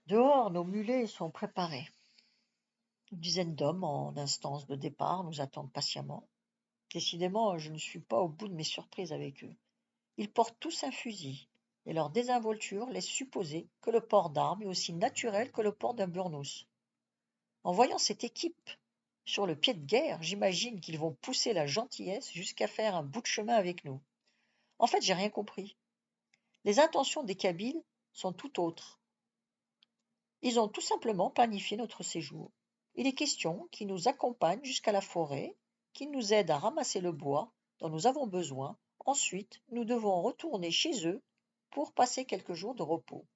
Dehors, nos mulets sont préparés. Une dizaine d'hommes en instance de départ nous attendent patiemment. Décidément, je ne suis pas au bout de mes surprises avec eux. Ils portent tous un fusil, et leur désinvolture laisse supposer que le port d'armes est aussi naturel que le port d'un burnous. En voyant cette équipe sur le pied de guerre, j'imagine qu'ils vont pousser la gentillesse jusqu'à faire un bout de chemin avec nous. En fait, j'ai rien compris. Les intentions des Kabyles sont tout autres. Ils ont tout simplement planifié notre séjour. Il est question qu'ils nous accompagnent jusqu'à la forêt, qu'ils nous aident à ramasser le bois dont nous avons besoin. Ensuite, nous devons retourner chez eux pour passer quelques jours de repos.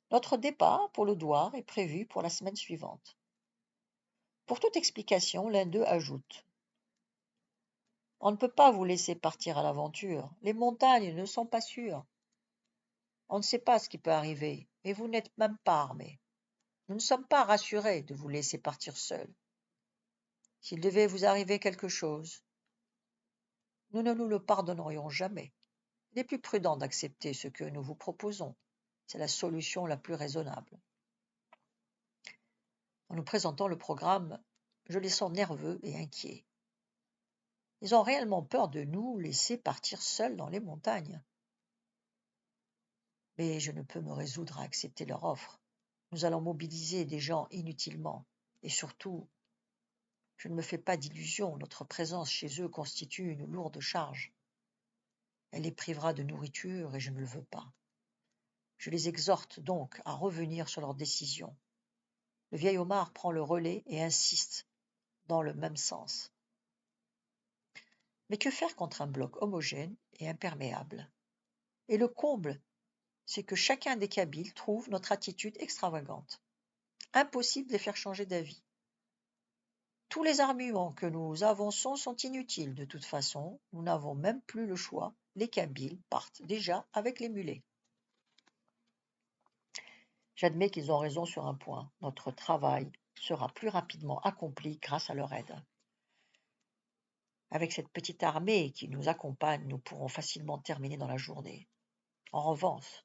Notre départ pour le Douar est prévu pour la semaine suivante. Pour toute explication, l'un d'eux ajoute: On ne peut pas vous laisser partir à l'aventure. Les montagnes ne sont pas sûres. On ne sait pas ce qui peut arriver, et vous n'êtes même pas armés. Nous ne sommes pas rassurés de vous laisser partir seuls. S'il devait vous arriver quelque chose, nous ne nous le pardonnerions jamais. Il est plus prudent d'accepter ce que nous vous proposons. C'est la solution la plus raisonnable. En nous présentant le programme, je les sens nerveux et inquiets. Ils ont réellement peur de nous laisser partir seuls dans les montagnes. Mais je ne peux me résoudre à accepter leur offre. Nous allons mobiliser des gens inutilement. Et surtout, je ne me fais pas d'illusions, notre présence chez eux constitue une lourde charge. Elle les privera de nourriture et je ne le veux pas. Je les exhorte donc à revenir sur leur décision. Le vieil homard prend le relais et insiste dans le même sens. Mais que faire contre un bloc homogène et imperméable? Et le comble, c'est que chacun des Kabyles trouve notre attitude extravagante. Impossible de les faire changer d'avis. Tous les arguments que nous avançons sont inutiles de toute façon, nous n'avons même plus le choix, les Kabyles partent déjà avec les mulets. J'admets qu'ils ont raison sur un point, notre travail sera plus rapidement accompli grâce à leur aide. Avec cette petite armée qui nous accompagne, nous pourrons facilement terminer dans la journée. En revanche,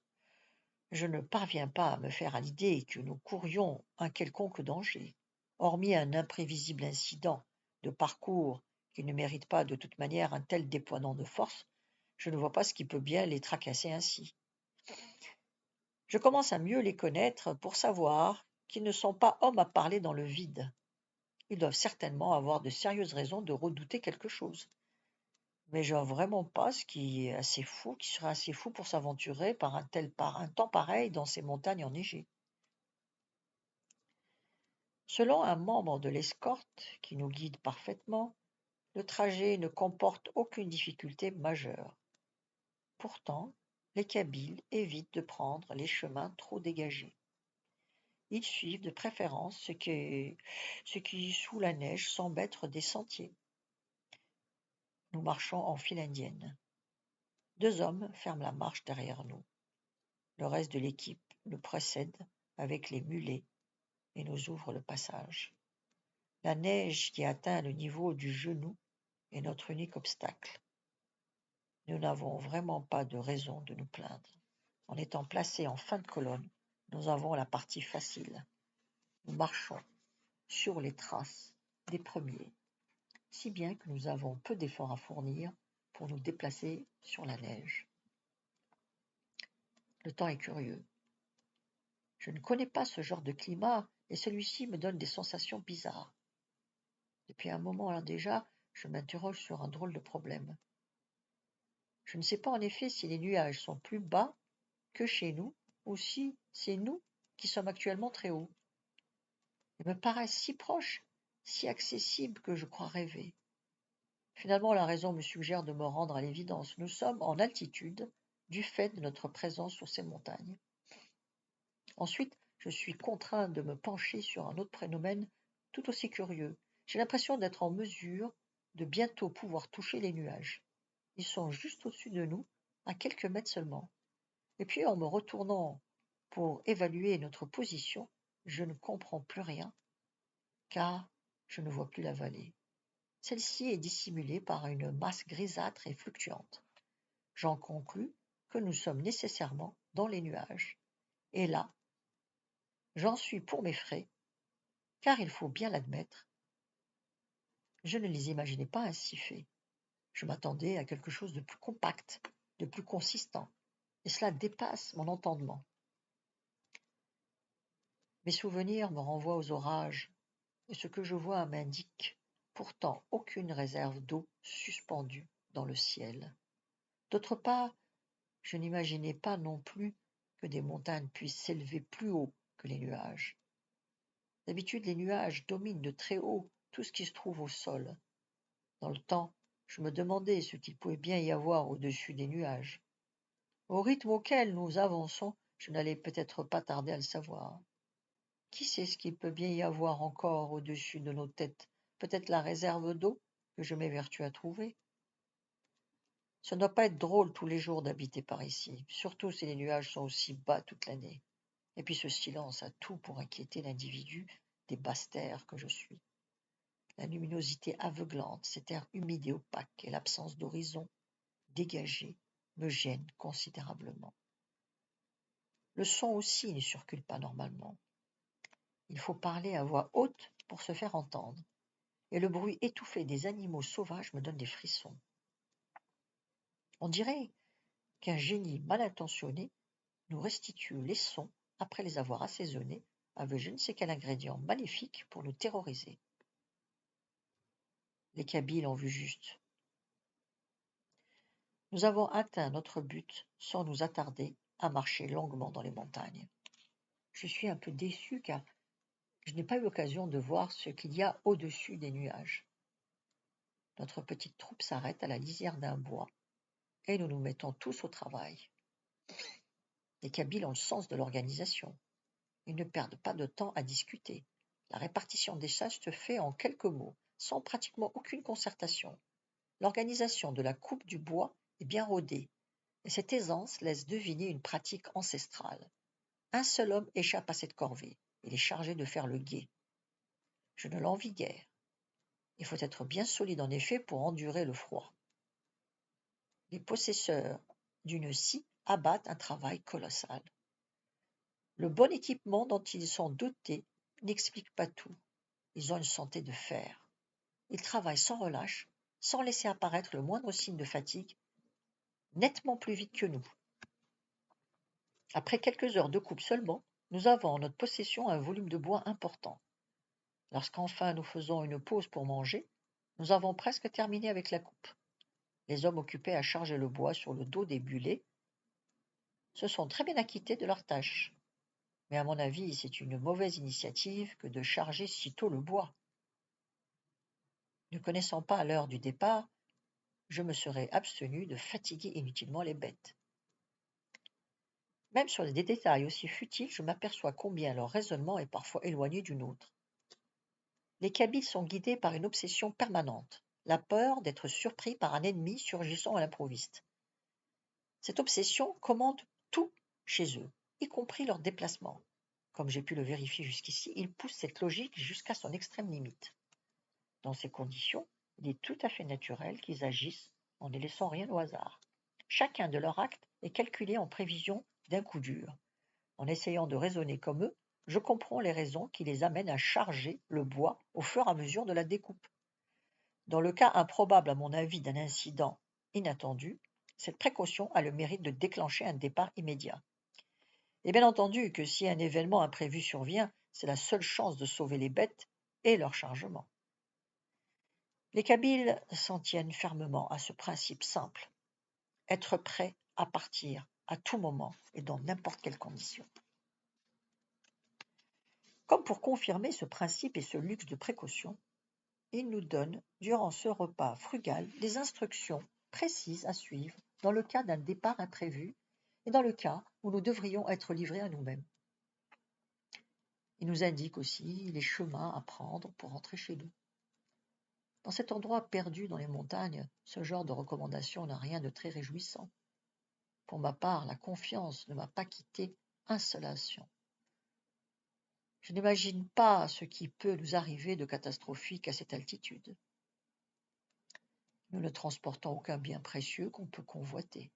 je ne parviens pas à me faire à l'idée que nous courions un quelconque danger. Hormis un imprévisible incident de parcours qui ne mérite pas de toute manière un tel déploiement de force, je ne vois pas ce qui peut bien les tracasser ainsi. Je commence à mieux les connaître pour savoir qu'ils ne sont pas hommes à parler dans le vide. Ils doivent certainement avoir de sérieuses raisons de redouter quelque chose. Mais je vois vraiment pas ce qui serait assez fou pour s'aventurer par un temps pareil dans ces montagnes enneigées. Selon un membre de l'escorte qui nous guide parfaitement, le trajet ne comporte aucune difficulté majeure. Pourtant, les Kabyles évitent de prendre les chemins trop dégagés. Ils suivent de préférence ce qui, sous la neige, semble être des sentiers. Nous marchons en file indienne. 2 hommes ferment la marche derrière nous. Le reste de l'équipe nous précède avec les mulets et nous ouvre le passage. La neige qui atteint le niveau du genou est notre unique obstacle. Nous n'avons vraiment pas de raison de nous plaindre. En étant placés en fin de colonne, nous avons la partie facile. Nous marchons sur les traces des premiers, si bien que nous avons peu d'efforts à fournir pour nous déplacer sur la neige. Le temps est curieux. Je ne connais pas ce genre de climat et celui-ci me donne des sensations bizarres. Depuis un moment déjà, je m'interroge sur un drôle de problème. Je ne sais pas en effet si les nuages sont plus bas que chez nous ou si c'est nous qui sommes actuellement très hauts. Ils me paraissent si proches, si accessibles que je crois rêver. Finalement, la raison me suggère de me rendre à l'évidence. Nous sommes en altitude du fait de notre présence sur ces montagnes. Ensuite, je suis contraint de me pencher sur un autre phénomène tout aussi curieux. J'ai l'impression d'être en mesure de bientôt pouvoir toucher les nuages. Ils sont juste au-dessus de nous, à quelques mètres seulement. Et puis, en me retournant pour évaluer notre position, je ne comprends plus rien, car je ne vois plus la vallée. Celle-ci est dissimulée par une masse grisâtre et fluctuante. J'en conclus que nous sommes nécessairement dans les nuages, Et là, j'en suis pour mes frais, car il faut bien l'admettre, je ne les imaginais pas ainsi faits. Je m'attendais à quelque chose de plus compact, de plus consistant, et cela dépasse mon entendement. Mes souvenirs me renvoient aux orages, et ce que je vois m'indique pourtant aucune réserve d'eau suspendue dans le ciel. D'autre part, je n'imaginais pas non plus que des montagnes puissent s'élever plus haut que les nuages. D'habitude, les nuages dominent de très haut tout ce qui se trouve au sol. Dans le temps, je me demandais ce qu'il pouvait bien y avoir au-dessus des nuages. Au rythme auquel nous avançons, je n'allais peut-être pas tarder à le savoir. Qui sait ce qu'il peut bien y avoir encore au-dessus de nos têtes? Peut-être la réserve d'eau que je m'évertue à trouver. Ce ne doit pas être drôle tous les jours d'habiter par ici, surtout si les nuages sont aussi bas toute l'année. Et puis ce silence a tout pour inquiéter l'individu des basses terres que je suis. La luminosité aveuglante, cet air humide et opaque et l'absence d'horizon dégagé me gênent considérablement. Le son aussi ne circule pas normalement. Il faut parler à voix haute pour se faire entendre, et le bruit étouffé des animaux sauvages me donne des frissons. On dirait qu'un génie mal intentionné nous restitue les sons après les avoir assaisonnés avec je ne sais quel ingrédient maléfique pour nous terroriser. Les Kabyles ont vu juste. Nous avons atteint notre but sans nous attarder à marcher longuement dans les montagnes. Je suis un peu déçu car je n'ai pas eu l'occasion de voir ce qu'il y a au-dessus des nuages. Notre petite troupe s'arrête à la lisière d'un bois et nous nous mettons tous au travail. Les Kabyles ont le sens de l'organisation. Ils ne perdent pas de temps à discuter. La répartition des tâches se fait en quelques mots, sans pratiquement aucune concertation. L'organisation de la coupe du bois est bien rodée, et cette aisance laisse deviner une pratique ancestrale. Un seul homme échappe à cette corvée. Il est chargé de faire le guet. Je ne l'envie guère. Il faut être bien solide en effet pour endurer le froid. Les possesseurs d'une scie abattent un travail colossal. Le bon équipement dont ils sont dotés n'explique pas tout. Ils ont une santé de fer. Ils travaillent sans relâche, sans laisser apparaître le moindre signe de fatigue, nettement plus vite que nous. Après quelques heures de coupe seulement, nous avons en notre possession un volume de bois important. Lorsqu'enfin nous faisons une pause pour manger, nous avons presque terminé avec la coupe. Les hommes occupés à charger le bois sur le dos des bulets se sont très bien acquittés de leur tâche. Mais à mon avis, c'est une mauvaise initiative que de charger si tôt le bois. Ne connaissant pas l'heure du départ, je me serais abstenu de fatiguer inutilement les bêtes. Même sur des détails aussi futiles, je m'aperçois combien leur raisonnement est parfois éloigné du nôtre. Les Kabyles sont guidés par une obsession permanente, la peur d'être surpris par un ennemi surgissant à l'improviste. Cette obsession commande tout chez eux, y compris leurs déplacements. Comme j'ai pu le vérifier jusqu'ici, ils poussent cette logique jusqu'à son extrême limite. Dans ces conditions, il est tout à fait naturel qu'ils agissent en ne laissant rien au hasard. Chacun de leurs actes est calculé en prévision d'un coup dur. En essayant de raisonner comme eux, je comprends les raisons qui les amènent à charger le bois au fur et à mesure de la découpe. Dans le cas improbable à mon avis d'un incident inattendu, cette précaution a le mérite de déclencher un départ immédiat. Et bien entendu que si un événement imprévu survient, c'est la seule chance de sauver les bêtes et leur chargement. Les Kabyles s'en tiennent fermement à ce principe simple, être prêt à partir à tout moment et dans n'importe quelle condition. Comme pour confirmer ce principe et ce luxe de précaution, ils nous donnent, durant ce repas frugal, des instructions précises à suivre dans le cas d'un départ imprévu et dans le cas où nous devrions être livrés à nous-mêmes. Ils nous indiquent aussi les chemins à prendre pour rentrer chez nous. Dans cet endroit perdu dans les montagnes, ce genre de recommandation n'a rien de très réjouissant. Pour ma part, la confiance ne m'a pas quitté un seul instant. Je n'imagine pas ce qui peut nous arriver de catastrophique à cette altitude. Nous ne transportons aucun bien précieux qu'on peut convoiter.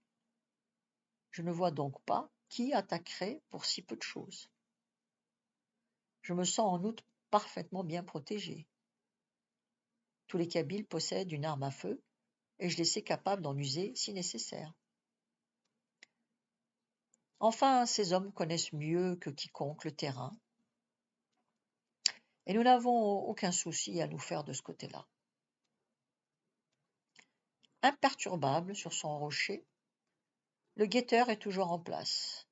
Je ne vois donc pas Qui attaquerait pour si peu de choses? Je me sens en outre parfaitement bien protégé. Tous les Kabyles possèdent une arme à feu et je les sais capables d'en user si nécessaire. Enfin, ces hommes connaissent mieux que quiconque le terrain et nous n'avons aucun souci à nous faire de ce côté-là. Imperturbable sur son rocher, le guetteur est toujours en place.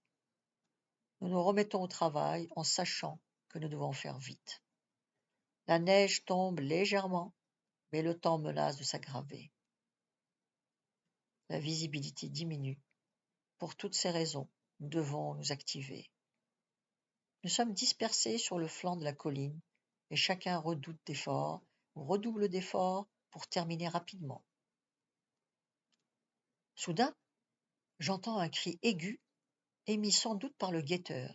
Nous nous remettons au travail en sachant que nous devons faire vite. La neige tombe légèrement, mais le temps menace de s'aggraver. La visibilité diminue. Pour toutes ces raisons, nous devons nous activer. Nous sommes dispersés sur le flanc de la colline et chacun redoute d'efforts ou redouble d'efforts pour terminer rapidement. Soudain, j'entends un cri aigu émis sans doute par le guetteur.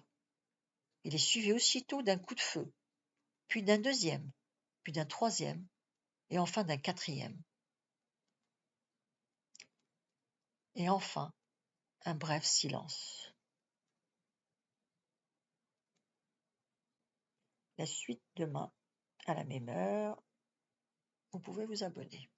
Il est suivi aussitôt d'un coup de feu, puis d'un deuxième, puis d'un troisième, et enfin d'un quatrième. Et enfin, un bref silence. La suite demain, à la même heure. Vous pouvez vous abonner.